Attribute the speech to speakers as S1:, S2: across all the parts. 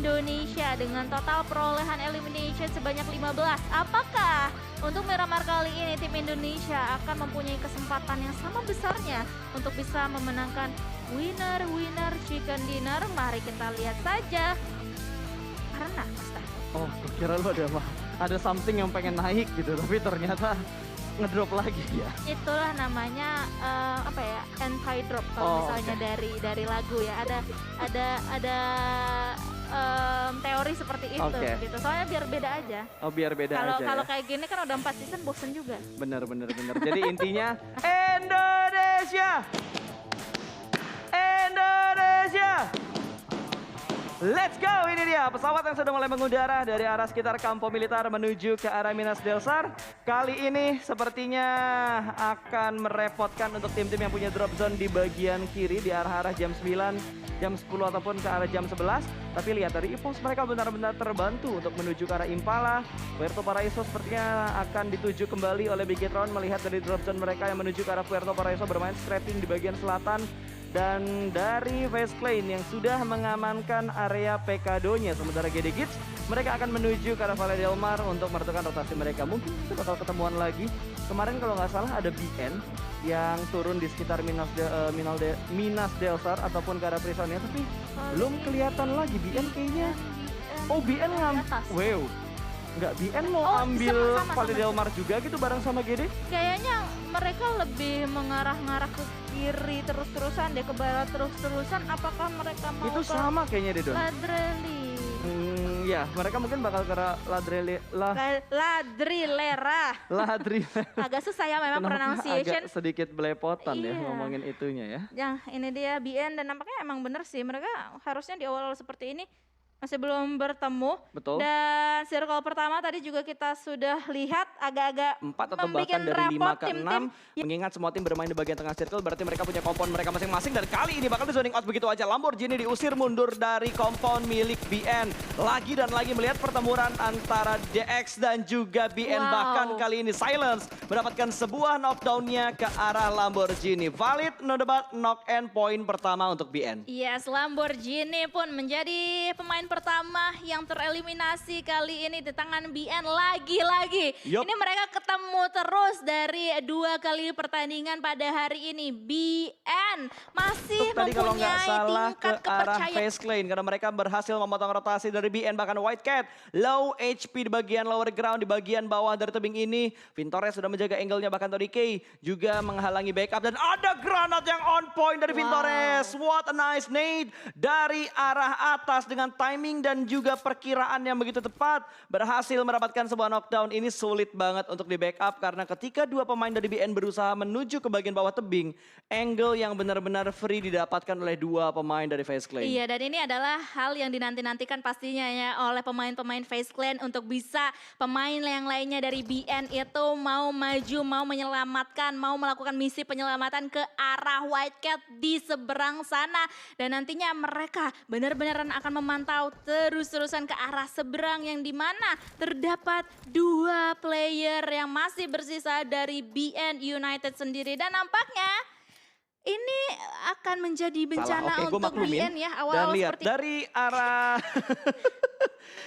S1: Indonesia dengan total perolehan elimination sebanyak 15. Apakah untuk Miramar kali ini tim Indonesia akan mempunyai kesempatan yang sama besarnya untuk bisa memenangkan winner chicken dinner? Mari kita lihat saja. Karena Mas Teh,
S2: Oh, kira lu ada something yang pengen naik gitu, tapi ternyata ngedrop lagi ya.
S1: itulah namanya apa ya, anti-drop kalau misalnya dari lagu ya. Ada teori seperti itu gitu. Soalnya biar beda aja.
S2: Oh, biar beda aja.
S1: Kalau
S2: Ya?
S1: kayak gini kan udah 4 season bosen juga.
S2: Bener. Jadi intinya Indonesia. Let's go, ini dia pesawat yang sudah mulai mengudara dari arah sekitar Kampo Militer menuju ke arah Minas Delsar. Kali ini sepertinya akan merepotkan untuk tim-tim yang punya drop zone di bagian kiri di arah jam 9, jam 10 ataupun ke arah jam 11. Tapi lihat dari EVOS mereka benar-benar terbantu untuk menuju ke arah Impala. Puerto Paraiso sepertinya akan dituju kembali oleh Bigetron melihat dari drop zone mereka yang menuju ke arah Puerto Paraiso bermain scrapping di bagian selatan. Dan dari Face Lane yang sudah mengamankan area PKD-nya, sementara GD Gibbs mereka akan menuju ke arah Valle Del Mar untuk menentukan rotasi mereka. Mungkin kita bakal ketemuan lagi. Kemarin kalau nggak salah ada BN yang turun di sekitar Minas Delsar ataupun ke arah Prisonia, tapi belum kelihatan lagi BN kayaknya. Oh, BN wow. Nggak, BN mau ambil Valle Del Mar juga gitu bareng sama GD?
S1: Kayaknya mereka lebih mengarah-ngarah ke kiri terus-terusan deh, ke barat terus-terusan. Apakah mereka mau
S2: Itu sama kayaknya deh, Don.
S1: Ladreli?
S2: Ya, mereka mungkin bakal ke
S1: Ladrilera. Agak susah ya memang pronunciation.
S2: Agak sedikit belepotan ya
S1: Iya.
S2: ngomongin itunya ya.
S1: Ya, ini dia BN dan nampaknya emang bener sih. Mereka harusnya di awal seperti ini masih belum bertemu.
S2: Betul.
S1: Dan circle pertama tadi juga kita sudah lihat agak-agak
S2: 4 atau
S1: membuat
S2: bahkan dari 5
S1: repot
S2: ke 6.
S1: tim-tim.
S2: Mengingat semua tim bermain di bagian tengah circle, berarti mereka punya kompon mereka masing-masing. Dan kali ini bakal di zoning out begitu aja. Lamborghini diusir mundur dari kompon milik BN. Lagi dan lagi melihat pertempuran antara DX dan juga BN.
S1: Wow.
S2: Bahkan kali ini Silence mendapatkan sebuah knockdown-nya ke arah Lamborghini. Valid, no debat, knock and point pertama untuk BN.
S1: Yes, Lamborghini pun menjadi pemain pertama yang tereliminasi kali ini di tangan BN lagi-lagi.
S2: Yup.
S1: Ini mereka ketemu terus dari 2 kali pertandingan pada hari ini. BN masih
S2: Tadi kalau nggak
S1: mempunyai
S2: salah ke
S1: tingkat
S2: arah
S1: kepercayaan.
S2: Face Lane karena mereka berhasil memotong rotasi dari BN, bahkan White Cat low HP di bagian lower ground, di bagian bawah dari tebing ini. Vintores sudah menjaga angle-nya, bahkan Tony K juga menghalangi backup dan ada granat yang on point dari Vintores. What a nice nade dari arah atas dengan timing dan juga perkiraan yang begitu tepat, berhasil mendapatkan sebuah knockdown. Ini sulit banget untuk di backup karena ketika 2 pemain dari BN berusaha menuju ke bagian bawah tebing, angle yang benar-benar free didapatkan oleh 2 pemain dari Face Clan.
S1: Iya, dan ini adalah hal yang dinanti-nantikan pastinya ya oleh pemain-pemain Face Clan untuk bisa pemain yang lainnya dari BN itu mau maju, mau menyelamatkan, mau melakukan misi penyelamatan ke arah White Cat di seberang sana. Dan nantinya mereka benar-benar akan memantau terus-terusan ke arah seberang yang dimana terdapat 2 player yang masih bersisa dari BN United sendiri. Dan nampaknya ini akan menjadi bencana
S2: Oke, gua
S1: untuk
S2: maklumin.
S1: BN ya
S2: Dan
S1: awal-awal
S2: lihat
S1: seperti
S2: dari arah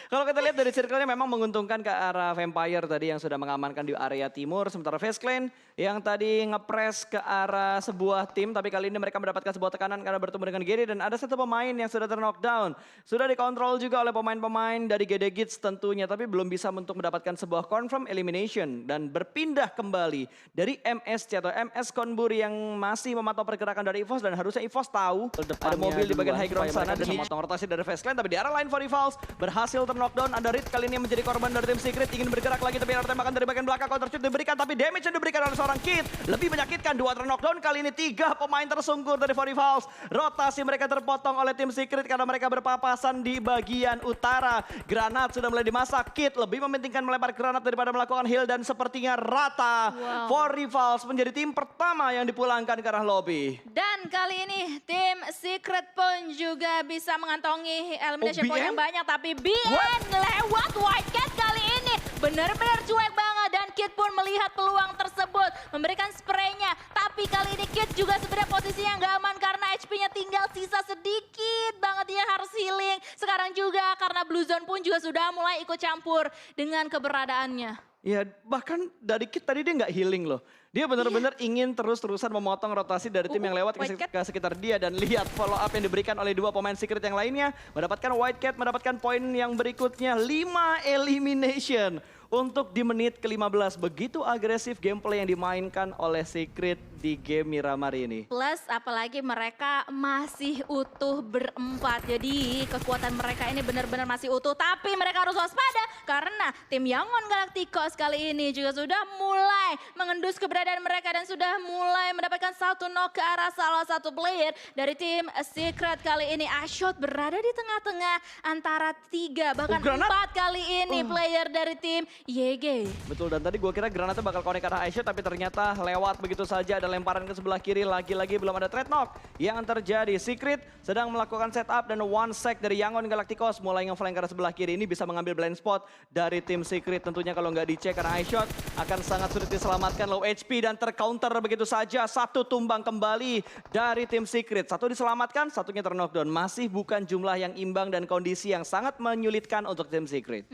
S2: kalau kita lihat dari circle-nya memang menguntungkan ke arah Vampire tadi yang sudah mengamankan di area timur. Sementara Face Clan yang tadi ngepres ke arah sebuah tim. Tapi kali ini mereka mendapatkan sebuah tekanan karena bertemu dengan GD. Dan ada satu pemain yang sudah ter-knockdown. Sudah dikontrol juga oleh pemain-pemain dari GD Gids tentunya. Tapi belum bisa untuk mendapatkan sebuah confirm elimination. Dan berpindah kembali dari MSC atau MS Konburi yang masih memantau pergerakan dari EVOS. Dan harusnya EVOS tahu ada mobil di bagian high ground sana. Dan memotong rotasi dari Face Clan. Tapi di arah line for Rivals berhasil knockdown. Ada Reed kali ini menjadi korban dari tim Secret, ingin bergerak lagi tapi ada tembakan dari bagian belakang, counter shoot diberikan tapi damage yang diberikan oleh seorang Kid lebih menyakitkan. 2 knockdown kali ini, 3 pemain tersungkur dari Forivals. Rotasi mereka terpotong oleh tim Secret karena mereka berpapasan di bagian utara. Granat sudah mulai dimasak, Kid lebih mementingkan melempar granat daripada melakukan heal dan sepertinya rata. Forivals menjadi tim pertama yang dipulangkan ke arah lobby.
S1: Dan kali ini tim Secret pun juga bisa mengantongi elimination point yang banyak. Tapi BN lewat White Cat kali ini benar-benar cuek banget. Dan Kid pun melihat peluang tersebut, memberikan spraynya. Tapi Tapi kali ini Kid juga sebenarnya posisinya nggak aman karena HP-nya tinggal sisa sedikit banget, dia harus healing. Sekarang juga karena Blue Zone pun juga sudah mulai ikut campur dengan keberadaannya.
S2: Ya bahkan dari Kit tadi dia nggak healing loh. Dia benar-benar ingin terus-terusan memotong rotasi dari tim yang lewat
S1: White Cat.
S2: ke sekitar dia. Dan lihat follow up yang diberikan oleh dua pemain secret yang lainnya. Mendapatkan White Cat, mendapatkan poin yang berikutnya 5 elimination. Untuk di menit ke-15, begitu agresif gameplay yang dimainkan oleh Secret di game Miramar ini.
S1: Plus apalagi mereka masih utuh berempat. Jadi kekuatan mereka ini benar-benar masih utuh. Tapi mereka harus waspada karena tim Yangon Galacticos kali ini juga sudah mulai mengendus keberadaan mereka. Dan sudah mulai mendapatkan satu knock ke arah salah satu player dari tim Secret kali ini. Ashot berada di tengah-tengah antara 3 bahkan 4 kali ini player dari tim YG.
S2: Betul, dan tadi gue kira granatnya bakal connect ke arah Aisyah, tapi ternyata lewat begitu saja. Ada lemparan ke sebelah kiri, lagi-lagi belum ada trade knock yang terjadi. Secret sedang melakukan setup dan one sec dari Yangon Galacticos mulai nge-flank ke arah sebelah kiri. Ini bisa mengambil blind spot dari tim Secret. Tentunya kalau nggak dicek karena Aisyah akan sangat sulit diselamatkan. Low HP dan tercounter begitu saja. Satu tumbang kembali dari tim Secret. Satu diselamatkan, satunya terknockdown. Masih bukan jumlah yang imbang dan kondisi yang sangat menyulitkan untuk tim Secret.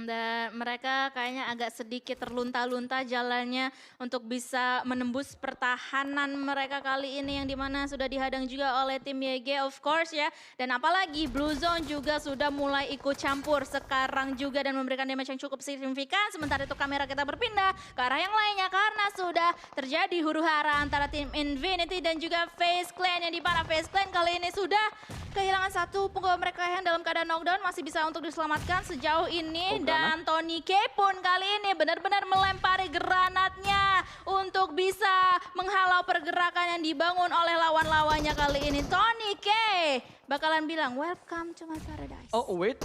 S1: Dan mereka kayaknya agak sedikit terlunta-lunta jalannya untuk bisa menembus pertahanan mereka kali ini yang dimana sudah dihadang juga oleh tim YG of course ya. Dan apalagi Blue Zone juga sudah mulai ikut campur sekarang juga dan memberikan damage yang cukup signifikan. Sementara itu kamera kita berpindah ke arah yang lainnya karena sudah terjadi huru-hara antara tim Infinity dan juga FaZe Clan yang dimana FaZe Clan kali ini sudah kehilangan satu punggawa mereka yang dalam keadaan knockdown masih bisa untuk diselamatkan sejauh ini. Dan Tony K pun kali ini benar-benar melempari granatnya untuk bisa menghalau pergerakan yang dibangun oleh lawan-lawannya kali ini. Tony K bakalan bilang welcome to my paradise.
S2: Oh wait,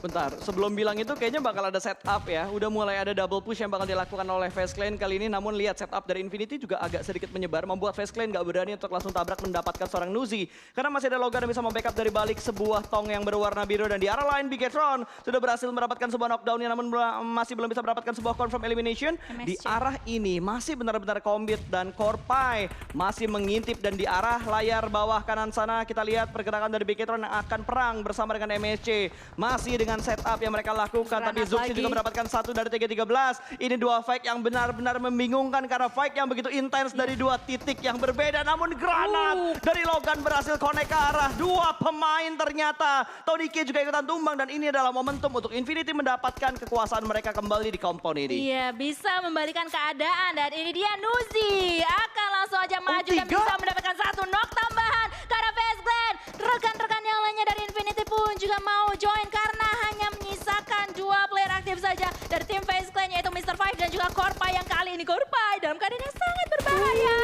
S2: bentar. Sebelum bilang itu kayaknya bakal ada setup ya. Udah mulai ada double push yang bakal dilakukan oleh FaZe Clan kali ini. Namun lihat setup dari Infinity juga agak sedikit menyebar. Membuat FaZe Clan gak berani untuk langsung tabrak mendapatkan seorang Nuzi. Karena masih ada Logan yang bisa membackup dari balik sebuah tong yang berwarna biru. Dan di arah lain Bigetron sudah berhasil mendapatkan sebuah knockdown namun masih belum bisa mendapatkan sebuah confirm elimination. Di arah ini masih benar-benar Combit dan Korpai masih mengintip. Dan di arah layar bawah kanan sana kita lihat pergerakan dari Bigetron yang akan perang bersama dengan MSC. Masih dengan setup yang mereka lakukan. Tapi Zuxi juga mendapatkan satu dari 3-13. Ini dua fight yang benar-benar membingungkan karena fight yang begitu intens dari dua titik yang berbeda. Namun granat dari Logan berhasil connect ke arah dua pemain ternyata. Tony K juga ikutan tumbang dan ini adalah momentum untuk Infinity mendapatkan kekuasaan mereka kembali di compound ini.
S1: Iya, bisa membalikan keadaan dan ini dia Nuzi akan langsung aja maju dan bisa mendapatkan satu knock tambahan karena FaZe Clan. Rekan-rekan yang lainnya dari Infinity pun juga mau join karena hanya menyisakan dua player aktif saja dari tim FaZe Clan yaitu Mr. Five dan juga Korpai yang kali ini Korpai dalam keadaan yang sangat berbahaya.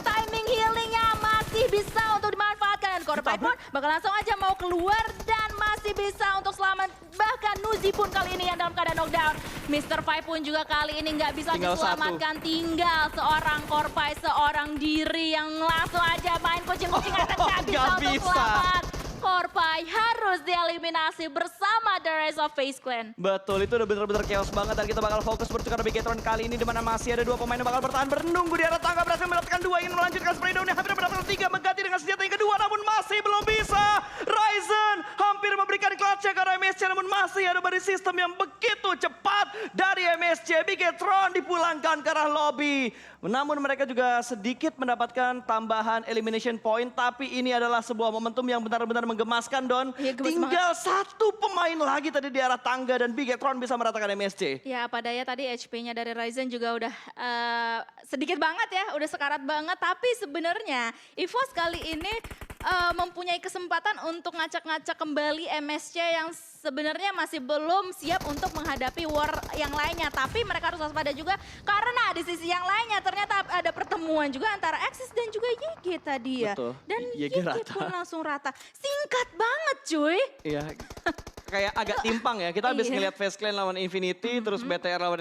S1: Timing healingnya masih bisa untuk dimanfaatkan dan Korpai pun bakal langsung aja mau keluar dan masih bisa untuk selamat. Bahkan Nuzi pun kali ini yang dalam keadaan knockdown. Mr. Five pun juga kali ini nggak bisa diselamatkan. Tinggal seorang Korpai, seorang diri yang langsung aja main kucing-kucing atas nggak bisa untuk selamat. Korpai harus dieliminasi bersama the rest of FaZe Clan.
S2: Betul, itu udah bener-bener chaos banget dan kita bakal fokus bertukar Bigetron kali ini di mana masih ada dua pemain yang bakal bertahan menunggu di arah tangga, berhasil mendapatkan dua, ingin melanjutkan spray down-nya, hampir mendapatkan tiga, mengganti dengan senjata yang kedua namun masih belum bisa. Ryzen hampir memberikan clutch ke arah MSC namun masih ada body system yang begitu cepat dari MSC. Bigetron dipulangkan ke arah lobby. Namun mereka juga sedikit mendapatkan tambahan elimination point, tapi ini adalah sebuah momentum yang benar-benar menggemaskan, Don.
S1: Ya,
S2: tinggal satu pemain lagi tadi di arah tangga dan Bigetron bisa meratakan MSC.
S1: Ya apa daya tadi HP-nya dari Ryzen juga udah sedikit banget ya, udah sekarat banget. Tapi sebenarnya EVOS kali ini mempunyai kesempatan untuk ngacak-ngacak kembali MSC yang sebenarnya masih belum siap untuk menghadapi war yang lainnya. Tapi mereka harus waspada juga karena di sisi yang lainnya ternyata ada pertemuan juga antara Axis dan juga YG tadi ya.
S2: Betul.
S1: Dan
S2: YG
S1: YG pun langsung rata. Singkat banget cuy.
S2: Iya, kayak agak timpang ya. Kita habis ngeliat FaZe Clan lawan Infinity, terus BTR lawan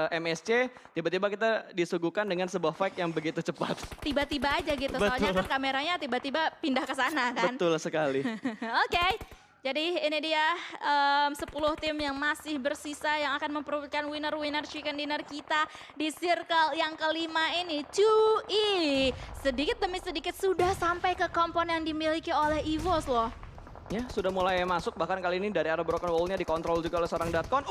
S2: MSC. Tiba-tiba kita disuguhkan dengan sebuah fight yang begitu cepat.
S1: Tiba-tiba aja gitu, soalnya kan kameranya tiba-tiba pindah ke sana kan.
S2: Betul sekali.
S1: Oke. Jadi ini dia 10 tim yang masih bersisa yang akan memperebutkan winner-winner chicken dinner kita di circle yang kelima ini. 2E. Sedikit demi sedikit sudah sampai ke kompon yang dimiliki oleh EVOS loh.
S2: Ya, sudah mulai masuk, bahkan kali ini dari arah broken wall-nya dikontrol juga oleh seorang Datcon.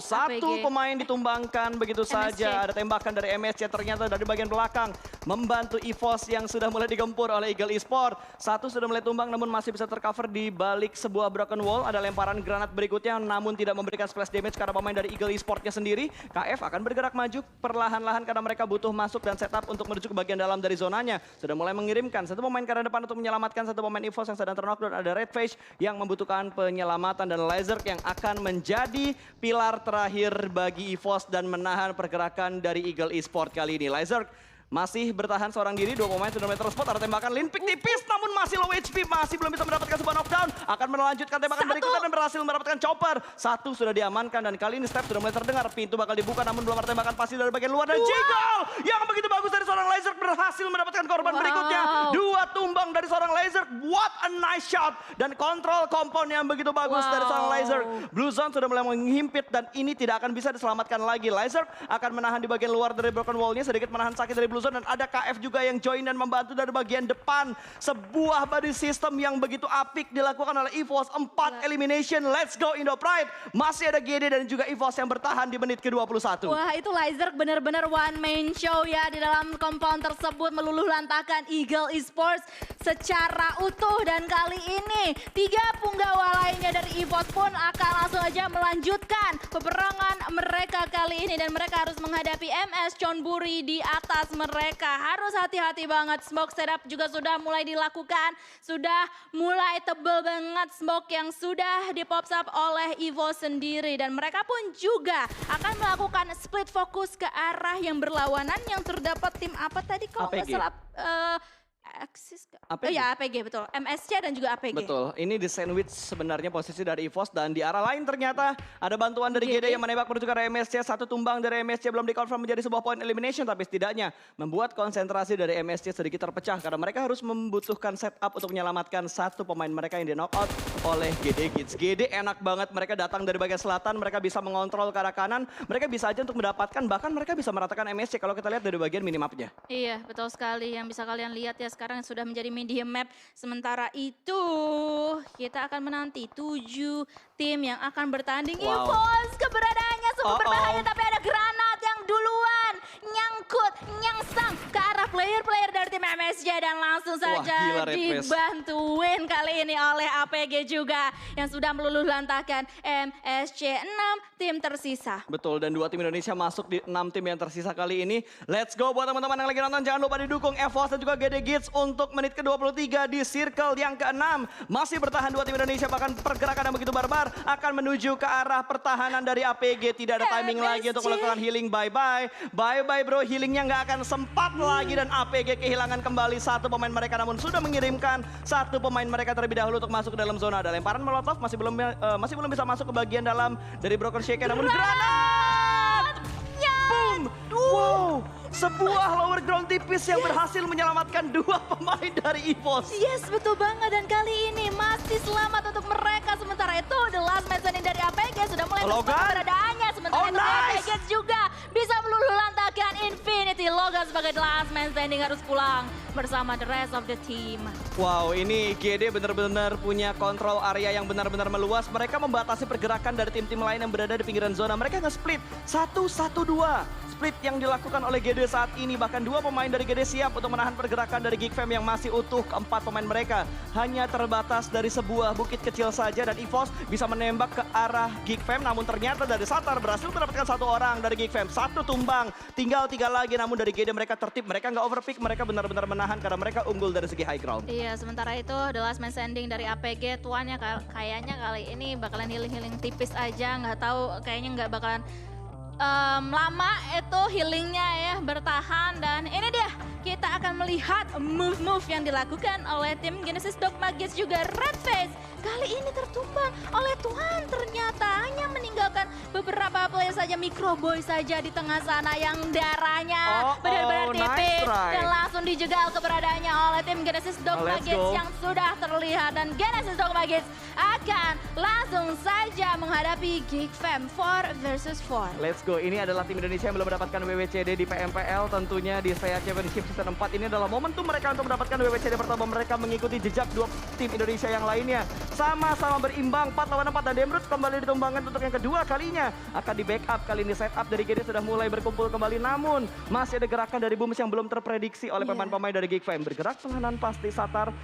S2: Satu
S1: APG.
S2: pemain ditumbangkan begitu
S1: MSC.
S2: saja. Ada tembakan dari MSC ternyata dari bagian belakang. Membantu EVOS yang sudah mulai digempur oleh Eagle Esport. Satu sudah mulai tumbang namun masih bisa tercover di balik sebuah broken wall. Ada lemparan granat berikutnya namun tidak memberikan splash damage karena pemain dari Eagle Esportnya sendiri. KF akan bergerak maju perlahan-lahan karena mereka butuh masuk dan setup untuk menuju ke bagian dalam dari zonanya. Sudah mulai mengirimkan satu pemain ke arah depan untuk menyelamatkan satu pemain EVOS yang sedang terknockdown. Ada Red Face yang membutuhkan penyelamatan dan Laser yang akan menjadi pilar terakhir bagi EVOS dan menahan pergerakan dari Eagle Esport kali ini. Laser masih bertahan seorang diri, dua pemain sudah mulai terspot, ada tembakan Linpik tipis namun masih low HP, masih belum bisa mendapatkan sebuah knockdown. Akan melanjutkan tembakan berikutnya dan berhasil mendapatkan chopper. Satu sudah diamankan dan kali ini step sudah mulai terdengar, pintu bakal dibuka namun belum ada tembakan pasti dari bagian luar dan Jiggle yang begitu bagus dari seorang Laser berhasil mendapatkan korban berikutnya. Dua tumbang dari seorang Laser, what a nice shot dan kontrol kompon yang begitu bagus dari seorang Laser. Blue Zone sudah mulai menghimpit dan ini tidak akan bisa diselamatkan lagi. Laser akan menahan di bagian luar dari broken wall-nya, sedikit menahan sakit dari Blue Zone dan ada KF juga yang join dan membantu dari bagian depan. Sebuah body system yang begitu apik dilakukan oleh EVOS. 4 elimination, let's go Indo Pride. Masih ada GD dan juga EVOS yang bertahan di menit ke-21.
S1: Wah, itu Laser benar-benar one man show ya di dalam compound tersebut, meluluh lantakan Eagle Esports secara utuh. Dan kali ini 3 punggawa lainnya dari EVOS pun akan langsung aja melanjutkan peperangan mereka kali ini. Dan mereka harus menghadapi MS Chonburi di atas mereka. Harus hati-hati banget, smoke setup juga sudah mulai dilakukan. Sudah mulai tebel banget smoke yang sudah dipop up oleh EVOS sendiri. Dan mereka pun juga akan melakukan split fokus ke arah yang berlawanan yang terdapat tim apa tadi kalau nggak
S2: APG.
S1: salah Axis.
S2: APG.
S1: Ya APG betul. MSC dan juga APG.
S2: Betul, ini di sandwich sebenarnya posisi dari EVOS dan di arah lain ternyata ada bantuan dari GD yang menembak menuju ke arah MSC. Satu tumbang dari MSC belum dikonfirm menjadi sebuah point elimination, tapi setidaknya membuat konsentrasi dari MSC sedikit terpecah karena mereka harus membutuhkan setup untuk menyelamatkan satu pemain mereka yang di knockout oleh GD Kids. GD enak banget, mereka datang dari bagian selatan, mereka bisa mengontrol ke arah kanan, mereka bisa aja untuk mendapatkan, bahkan mereka bisa meratakan MSC kalau kita lihat dari bagian minimapnya.
S1: Iya, betul sekali. Yang bisa kalian lihat ya sekarang sudah menjadi medium map. Sementara itu kita akan menanti 7 tim yang akan bertanding.
S2: Wow.
S1: EVOS keberadaannya sungguh berbahaya, tapi ada granat yang duluan nyangkut, nyangsang ke arah player-player dari tim MSJ dan langsung saja
S2: gila, Red Face.
S1: dibantuin kali ini oleh APG juga yang sudah meluluh lantakan MSC. 6 tim tersisa.
S2: Betul, dan 2 tim Indonesia masuk di 6 tim yang tersisa kali ini. Let's go buat teman-teman yang lagi nonton, jangan lupa didukung EVOS dan juga GD Kids untuk menit ke-23 di circle yang ke-6. Masih bertahan 2 tim Indonesia, bahkan pergerakan yang begitu barbar akan menuju ke arah pertahanan dari APG. Tidak ada timing lagi untuk melakukan healing, bye-bye. Bye-bye bro, healingnya nggak akan sempat lagi dan APG kehilangan kembali satu pemain mereka namun sudah mengirimkan satu pemain mereka terlebih dahulu untuk masuk ke dalam zona. Ada lemparan molotov, masih belum bisa masuk ke bagian dalam dari Broken Shaken namun granat! Boom! Wow! Sebuah lower ground tipis yang berhasil menyelamatkan 2 pemain dari EVOS.
S1: Yes, betul banget. Dan kali ini masih selamat untuk mereka. Sementara itu, the last man standing dari APG sudah mulai
S2: Logan.
S1: terbuka keberadaannya. Sementara itu,
S2: Nice.
S1: APG juga bisa meluluh lantakan Infinity. Logan sebagai the last man standing harus pulang bersama the rest of the team.
S2: Wow, ini GD benar-benar punya kontrol area yang benar-benar meluas. Mereka membatasi pergerakan dari tim-tim lain yang berada di pinggiran zona. Mereka nge-split 1-1-2. Split yang dilakukan oleh GD saat ini. Bahkan 2 pemain dari GD siap untuk menahan pergerakan dari Geek Fam yang masih utuh. Keempat pemain mereka hanya terbatas dari sebuah bukit kecil saja. Dan EVOS bisa menembak ke arah Geek Fam. Namun ternyata dari Satar berhasil mendapatkan 1 orang dari Geek Fam. 1 tumbang, tinggal 3 lagi. Namun dari GD mereka tertib, mereka nggak overpick. Mereka benar-benar menahan karena mereka unggul dari segi high ground.
S1: Iya, sementara itu the last man standing dari APG tuannya kayaknya kali ini bakalan healing-healing tipis aja. Nggak tahu, kayaknya nggak bakalan lama itu healingnya ya, bertahan. Dan ini dia, kita akan melihat move-move yang dilakukan oleh tim Genesis Dogma Gates juga Red Face. Kali ini tertumbang oleh Tuhan, ternyata hanya meninggalkan beberapa player saja, Microboy saja di tengah sana yang darahnya
S2: Oh,
S1: benar-benar
S2: nice
S1: tipis.
S2: try.
S1: Dan langsung dijegal keberadaannya oleh tim Genesis Dogma
S2: Let's
S1: Kids
S2: go.
S1: yang sudah terlihat. Dan Genesis Dogma Kids akan langsung saja menghadapi Geek Fam 4 versus 4.
S2: Let's go. Ini adalah tim Indonesia yang belum mendapatkan WWCD di PMPL. Tentunya di Saya Championship Season 4 ini adalah momentum mereka untuk mendapatkan WWCD pertama. Mereka mengikuti jejak dua tim Indonesia yang lainnya. Sama-sama berimbang 4 lawan 4 dan Demrut kembali ditumbangkan untuk yang kedua kalinya. Akan di backup kali ini setup dari GD sudah mulai berkumpul kembali. Namun masih ada gerakan dari Booms yang belum terprediksi oleh pemain-pemain dari Geek Fam. Bergerak perlahan pasti Satar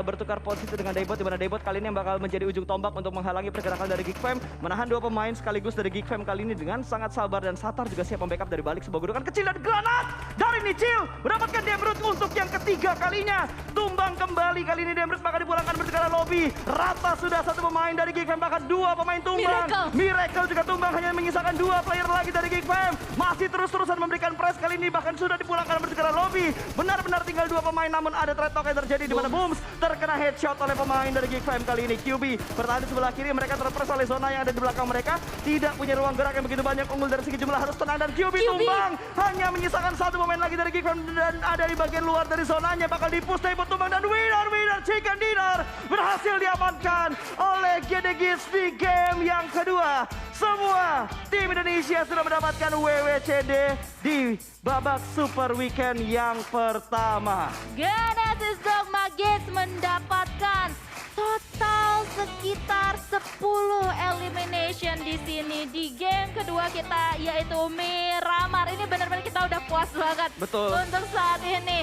S2: bertukar posisi dengan Daebot. Di mana Daebot kali ini yang bakal menjadi ujung tombak untuk menghalangi pergerakan dari Geek Fam. Menahan dua pemain sekaligus dari Geek Fam kali ini dengan sangat sabar. Dan Satar juga siap membackup dari balik sebuah gundukan kecil. Dan granat dari Nichil mendapatkan Demrut untuk yang ketiga kalinya. Tumbang kembali kali ini Demrut bakal dipulangkan bersekala lobby. Rata sudah satu pemain dari Geek Fam, bahkan dua pemain tumbang. Miracle juga tumbang, hanya menyisakan dua player lagi dari Geek Fam. Masih terus-terusan memberikan press kali ini, bahkan sudah dipulangkan bersekala lobby. Benar-benar tinggal dua pemain, namun ada trade talk yang terjadi di mana Booms terkena headshot oleh pemain dari Geek Fam kali ini. QB bertahan di sebelah kiri, mereka terpress oleh zona yang ada di belakang mereka. Tidak punya ruang gerak yang begitu banyak, unggul dari segi jumlah harus tenang. Dan QB tumbang, hanya menyisakan satu pemain lagi dari Geek Fam. Dan ada di bagian luar dari zonanya, bakal dipush Daebot tumbang. Dan winner chicken dinner berhasil diamankan oleh GD Geeks di game yang kedua. Semua tim Indonesia sudah mendapatkan WWCD di babak Super Weekend yang pertama.
S1: Genesis Dogma Kids mendapatkan total sekitar 10 elimination di sini di game kedua kita, yaitu Miramar. Ini benar-benar kita udah puas banget
S2: Betul.
S1: untuk saat ini.